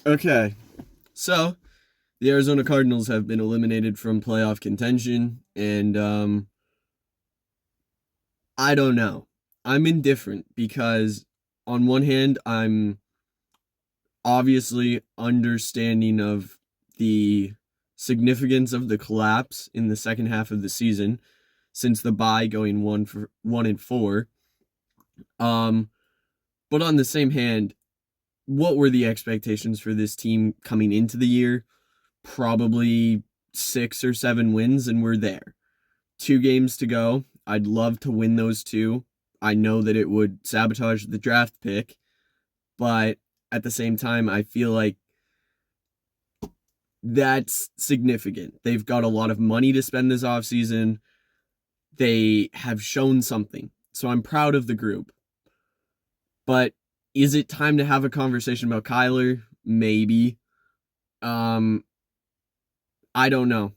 Okay, so the Arizona Cardinals have been eliminated from playoff contention, and I don't know. I'm indifferent because, on one hand, I'm obviously understanding of the significance of the collapse in the second half of the season, since the bye going 1-4. Um, but on the same hand, what were the expectations for this team coming into the year? Probably 6 or 7 wins, and we're there. 2 games to go. I'd love to win those two. I know that it would sabotage the draft pick, but at the same time, I feel like that's significant. They've got a lot of money to spend this offseason. They have shown something. So I'm proud of the group. But is it time to have a conversation about Kyler? Maybe. Um, I don't know.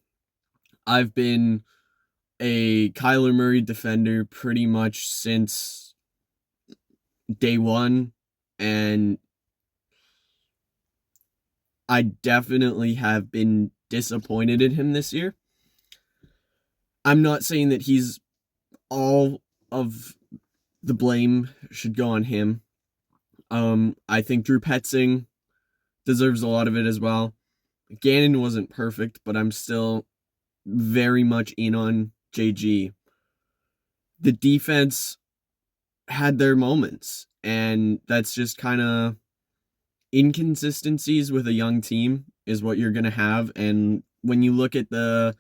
I've been a Kyler Murray defender pretty much since day one, and I definitely have been disappointed in him this year. I'm not saying that he's all of the blame should go on him. I think Drew Petzing deserves a lot of it as well. Gannon wasn't perfect, but I'm still very much in on JG. The defense had their moments, and that's just kind of inconsistencies with a young team is what you're going to have. And when you look at the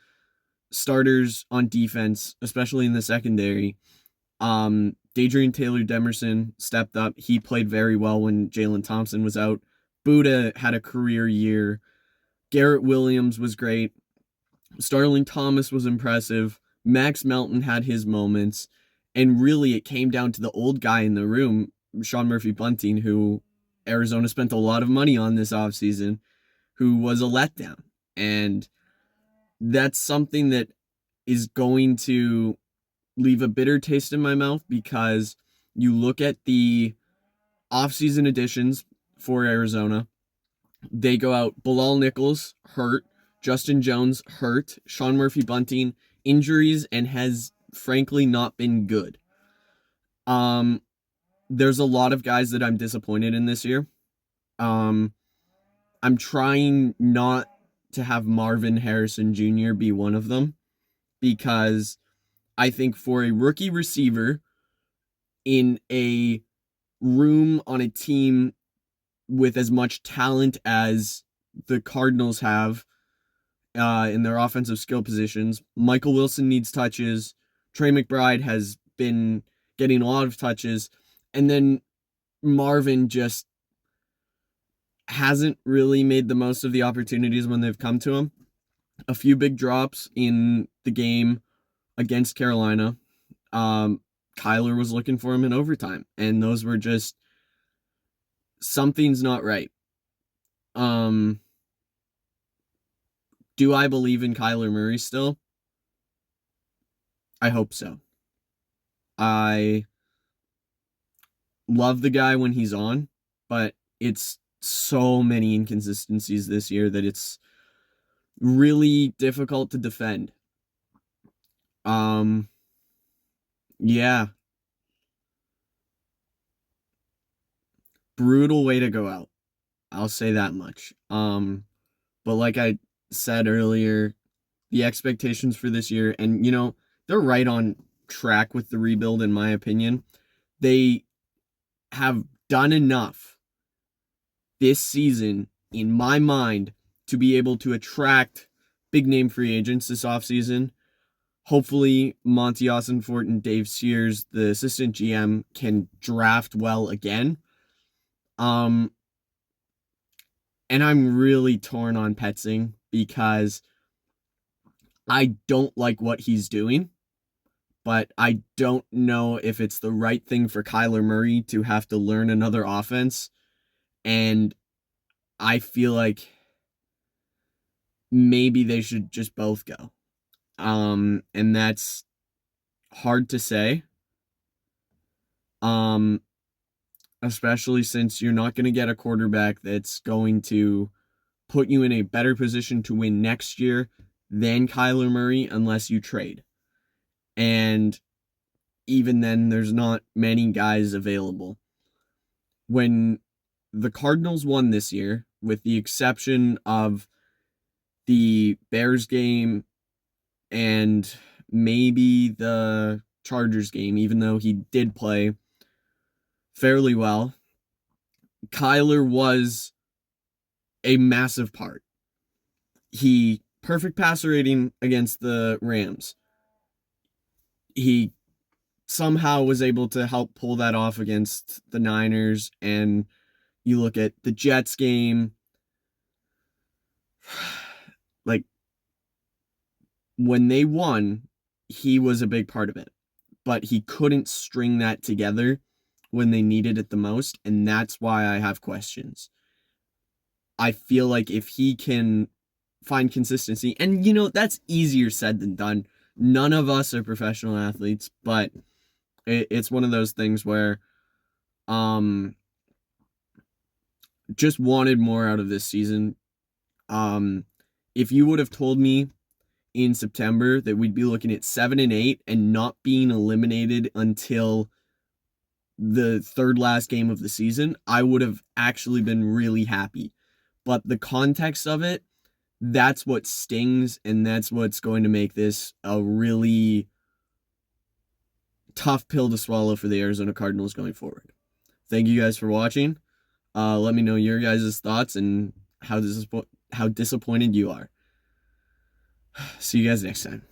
starters on defense, especially in the secondary, Dadrian Taylor Demerson stepped up. He played very well when Jalen Thompson was out. Buddha had a career year. Garrett Williams was great. Starling Thomas was impressive. Max Melton had his moments. And really, it came down to the old guy in the room, Sean Murphy Bunting, who Arizona spent a lot of money on this offseason, who was a letdown. And that's something that is going to leave a bitter taste in my mouth because you look at the offseason additions for Arizona. They go out Bilal Nichols, hurt. Justin Jones, hurt. Sean Murphy Bunting, injuries, and has frankly not been good. Um, there's a lot of guys that I'm disappointed in this year. Um, I'm trying not to have Marvin Harrison Jr. be one of them because I think for a rookie receiver in a room on a team with as much talent as the Cardinals have in their offensive skill positions, Michael Wilson needs touches. Trey McBride has been getting a lot of touches. And then Marvin just hasn't really made the most of the opportunities when they've come to him. A few big drops in the game against Carolina. Um, Kyler was looking for him in overtime, and those were just something's not right. Um, do I believe in Kyler Murray still? I hope so. I love the guy when he's on, but it's so many inconsistencies this year that it's really difficult to defend. Um, yeah, brutal way to go out. I'll say that much. But like I said earlier, the expectations for this year, and they're right on track with the rebuild, in my opinion. They have done enough this season, in my mind, to be able to attract big name free agents this offseason. Hopefully, Monty Ossenfort and Dave Sears, the assistant GM, can draft well again. Um, and I'm really torn on Petzing because I don't like what he's doing, but I don't know if it's the right thing for Kyler Murray to have to learn another offense. And I feel like maybe they should just both go. And that's hard to say. Um, especially since you're not going to get a quarterback that's going to put you in a better position to win next year than Kyler Murray unless you trade. And even then, there's not many guys available. When the Cardinals won this year, with the exception of the Bears game and maybe the Chargers game, even though he did play fairly well, Kyler was a massive part. He perfect passer rating against the Rams. He somehow was able to help pull that off against the Niners, and you look at the Jets game, like when they won, he was a big part of it, but he couldn't string that together when they needed it the most, and that's why I have questions. I feel like if he can find consistency, and that's easier said than done. None of us are professional athletes, but it's one of those things where um just wanted more out of this season. Um if you would have told me in September that we'd be looking at 7-8 and not being eliminated until the third last game of the season, I would have actually been really happy. But the context of it, that's what stings, and that's what's going to make this a really tough pill to swallow for the Arizona Cardinals going forward. Thank you guys for watching. Let me know your guys' thoughts and how disappointed you are. See you guys next time.